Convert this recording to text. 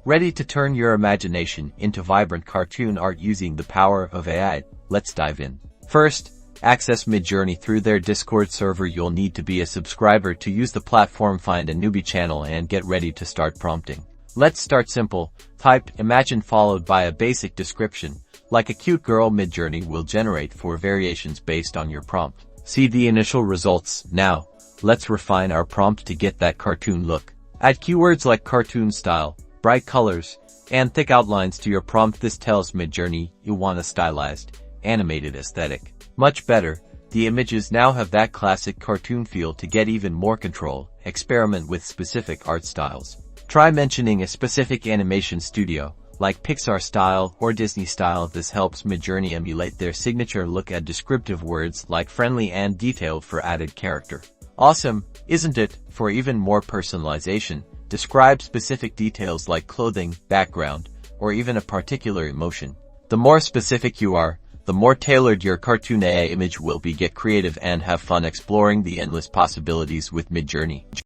Ready to turn your imagination into vibrant cartoon art using the power of AI? Let's dive in. First, access Midjourney through their Discord server. You'll need to be a subscriber to use the platform. Find a newbie channel and get ready to start prompting. Let's start simple. Type imagine followed by a basic description, like a cute girl. Midjourney will generate 4 variations based on your prompt. See the initial results. Now, let's refine our prompt to get that cartoon look. Add keywords like cartoon style, bright colors, and thick outlines to your prompt. This tells Midjourney you want a stylized, animated aesthetic. Much better, the images now have that classic cartoon feel. To get even more control, experiment with specific art styles. Try mentioning a specific animation studio, like Pixar style or Disney style. This helps Midjourney emulate their signature look. Add descriptive words like friendly and detailed for added character. Awesome, isn't it? For even more personalization, describe specific details like clothing, background, or even a particular emotion. The more specific you are, the more tailored your cartoon AI image will be. Get creative and have fun exploring the endless possibilities with Midjourney.